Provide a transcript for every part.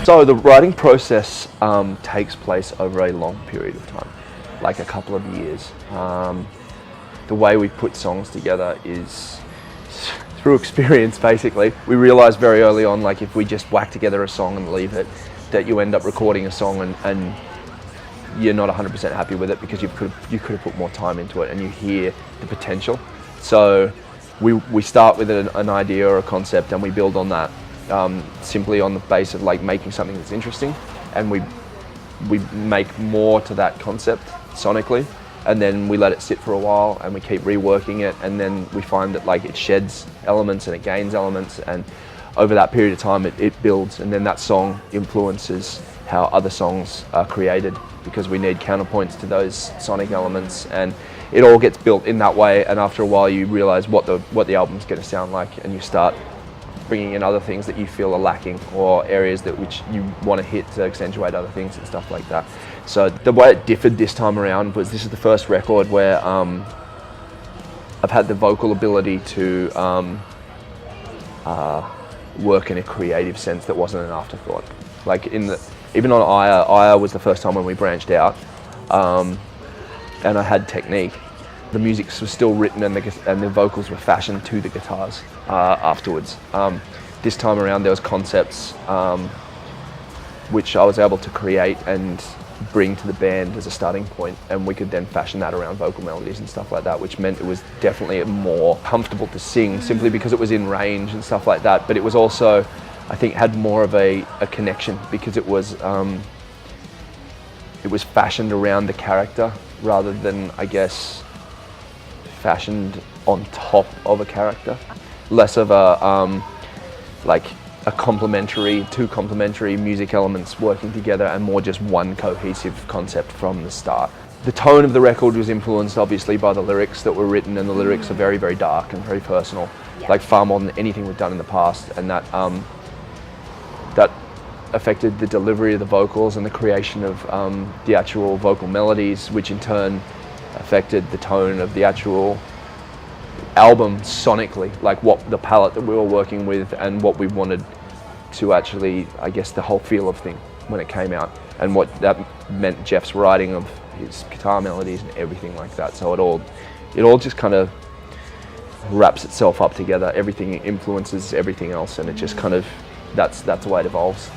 So the writing process takes place over a long period of time, like a couple of years. The way we put songs together is through experience, basically. We realized very early on, like if we just whack together a song and leave it, that you end up recording a song and you're not 100% happy with it because you could have put more time into it, and you hear the potential. So we start with an idea or a concept, and we build on that. Simply on the base of like making something that's interesting, and we make more to that concept sonically, and then we let it sit for a while and we keep reworking it, and then we find that like it sheds elements and it gains elements, and over that period of time it builds, and then that song influences how other songs are created, because we need counterpoints to those sonic elements, and it all gets built in that way. And after a while you realize what the album's going to sound like, and you start bringing in other things that you feel are lacking, or areas that which you want to hit to accentuate other things and stuff like that. So the way it differed this time around was this is the first record where I've had the vocal ability to work in a creative sense that wasn't an afterthought. Like even on Aya was the first time when we branched out, and I had technique. The music was still written and the vocals were fashioned to the guitars afterwards. This time around there was concepts which I was able to create and bring to the band as a starting point, and we could then fashion that around vocal melodies and stuff like that, which meant it was definitely more comfortable to sing simply because it was in range and stuff like that. But it was also, I think, had more of a connection because it was fashioned around the character rather than, I guess, fashioned on top of a character. Less of a two complementary music elements working together, and more just one cohesive concept from the start. The tone of the record was influenced obviously by the lyrics that were written, and the lyrics are very, very dark and very personal, like far more than anything we've done in the past, and that affected the delivery of the vocals and the creation of the actual vocal melodies, which in turn affected the tone of the actual album sonically, like what the palette that we were working with and what we wanted to actually, I guess, the whole feel of thing when it came out, and what that meant Jeff's writing of his guitar melodies and everything like that. So it all just kind of wraps itself up together. Everything influences everything else, and it just kind of, that's the way it evolves.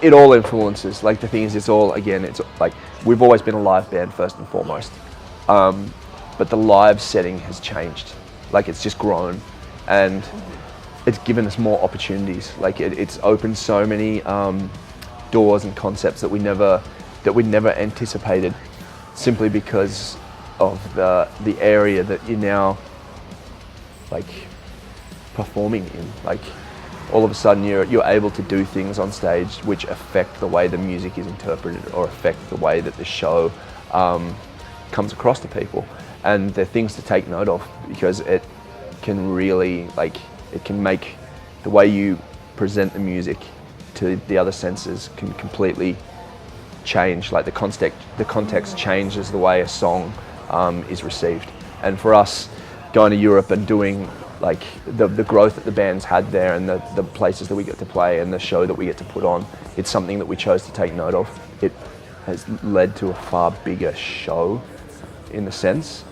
It all influences. Like the thing is, it's like we've always been a live band first and foremost, but the live setting has changed. Like it's just grown, and it's given us more opportunities. Like it's opened so many doors and concepts that we never anticipated, simply because of the area that you're now like performing in. Like all of a sudden you're able to do things on stage which affect the way the music is interpreted, or affect the way that the show comes across to people. And they're things to take note of, because it can really, like, it can make the way you present the music to the other senses can completely change. Like the context changes the way a song is received. And for us, going to Europe and doing like the growth that the band's had there, and the places that we get to play and the show that we get to put on, it's something that we chose to take note of. It has led to a far bigger show in the sense,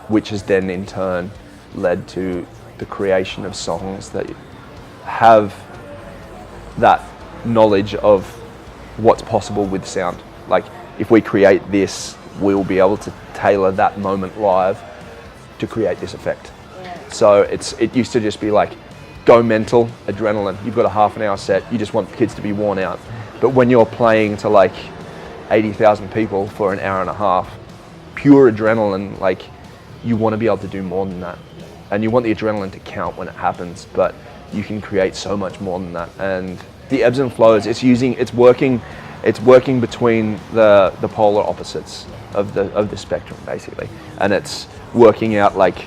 which has then in turn led to the creation of songs that have that knowledge of what's possible with sound. Like if we create this, we'll be able to tailor that moment live to create this effect. So it used to just be like, go mental, adrenaline. You've got a half an hour set, you just want kids to be worn out. But when you're playing to like 80,000 people for an hour and a half, pure adrenaline, like you want to be able to do more than that. And you want the adrenaline to count when it happens, but you can create so much more than that. And the ebbs and flows, it's working between the polar opposites of the spectrum, basically. And it's working out like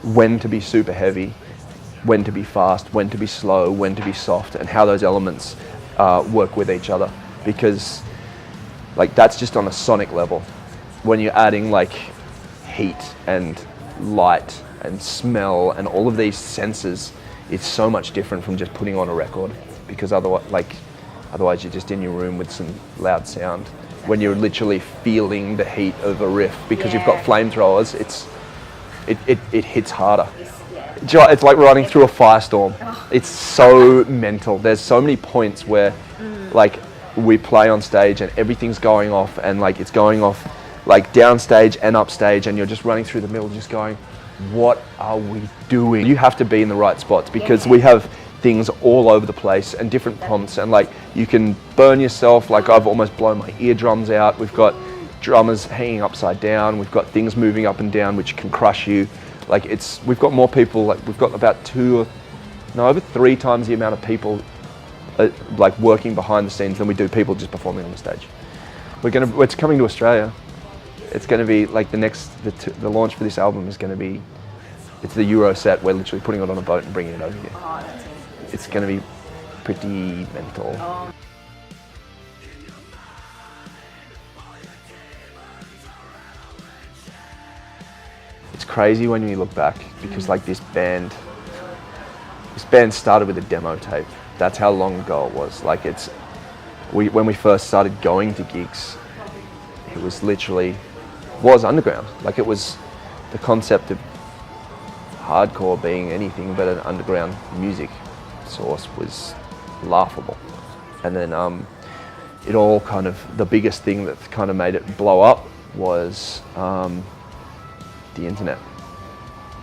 when to be super heavy, when to be fast, when to be slow, when to be soft, and how those elements work with each other. Because like that's just on a sonic level. When you're adding like heat and light and smell and all of these senses, it's so much different from just putting on a record, because otherwise you're just in your room with some loud sound. When you're literally feeling the heat of a riff, because you've got flamethrowers, it hits harder. It's like running through a firestorm. It's so mental. There's so many points where like we play on stage and everything's going off, and like it's going off like downstage and upstage, and you're just running through the middle just going, what are we doing? You have to be in the right spots, because we have things all over the place and different prompts, and like you can burn yourself. Like I've almost blown my eardrums out. We've got drummers hanging upside down. We've got things moving up and down which can crush you. Like we've got more people. Like we've got about over 3 times the amount of people like working behind the scenes than we do people just performing on the stage. It's coming to Australia. It's going to be like the launch for this album is going to be, it's the Euro set. We're literally putting it on a boat and bringing it over here. Oh, that's insane. It's going to be pretty mental. Oh. It's crazy when you look back, because like this band started with a demo tape. That's how long ago it was. Like when we first started going to gigs, it was underground. Like it was the concept of hardcore being anything but an underground music source was laughable. And then it all kind of, the biggest thing that kind of made it blow up was the internet,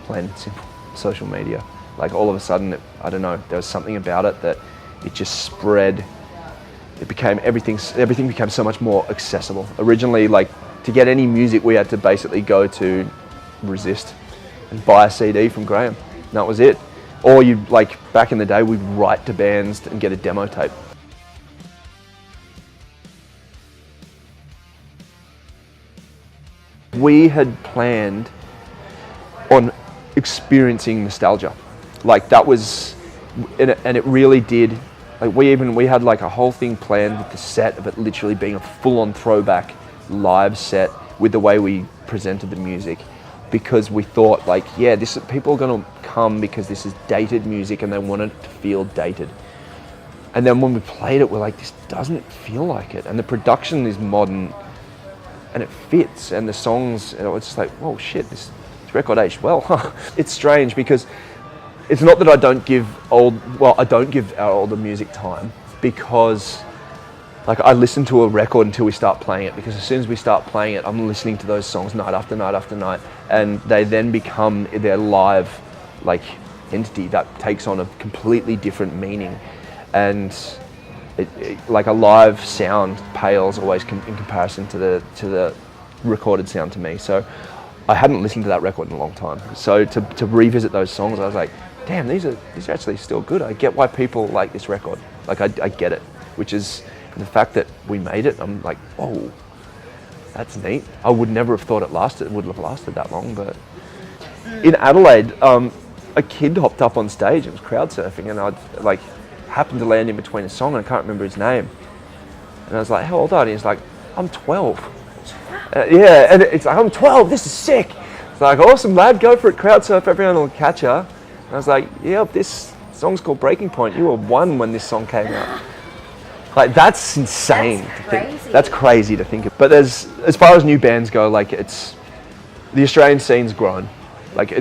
plain and simple, social media. Like all of a sudden, I don't know, there was something about it that it just spread. It became, everything became so much more accessible. Originally, like to get any music, we had to basically go to Resist and buy a CD from Graham. And that was it. Or back in the day, we'd write to bands and get a demo tape. We had planned on experiencing nostalgia. Like that was, and it really did. Like we had like a whole thing planned with the set of it literally being a full-on throwback live set with the way we presented the music, because we thought like, yeah, people are gonna come because this is dated music and they want it to feel dated. And then when we played it, we're like, this doesn't feel like it. And the production is modern and it fits, and the songs, and it's just like, whoa, shit, this record aged well, huh? It's strange because it's not that I don't give our older music time, because like I listen to a record until we start playing it, because as soon as we start playing it, I'm listening to those songs night after night after night, and they then become their live like entity that takes on a completely different meaning. And like a live sound pales always in comparison to the recorded sound to me. So I hadn't listened to that record in a long time. So to revisit those songs, I was like, damn, these are actually still good. I get why people like this record. Like I get it, which is the fact that we made it. I'm like, whoa, that's neat. I would never have thought it would have lasted that long. But in Adelaide, a kid hopped up on stage and was crowd surfing, and I like happened to land in between a song, and I can't remember his name. And I was like, how old are you? He's like, I'm 12. Yeah, and it's like, I'm 12, this is sick. It's like, awesome lad, go for it, crowd surf, everyone will catch ya. And I was like, yeah, this song's called Breaking Point. You were 1 when this song came out. Like, that's insane to think. That's crazy to think of. But as far as new bands go, like the Australian scene's grown. Like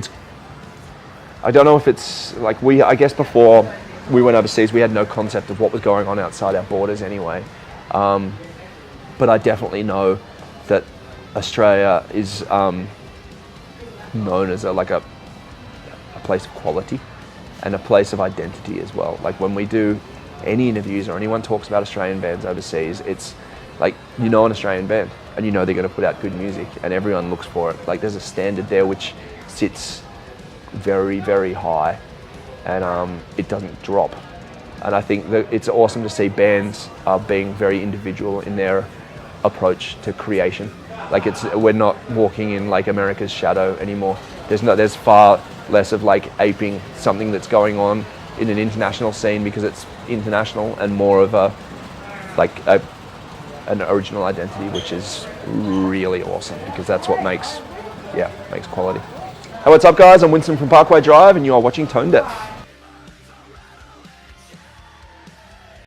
I don't know if it's like I guess before we went overseas, we had no concept of what was going on outside our borders anyway. But I definitely know that Australia is known as a place of quality and a place of identity as well. Like when we do any interviews or anyone talks about Australian bands overseas, it's like, you know, an Australian band and you know they're going to put out good music and everyone looks for it. Like there's a standard there which sits very, very high, and it doesn't drop. And I think that it's awesome to see bands being very individual in their approach to creation. Like we're not walking in like America's shadow anymore. There's far less of like aping something that's going on in an international scene because it's international, and more of an original identity, which is really awesome because that's what makes quality. Hey, what's up, guys? I'm Winston from Parkway Drive, and you are watching Tone Deaf.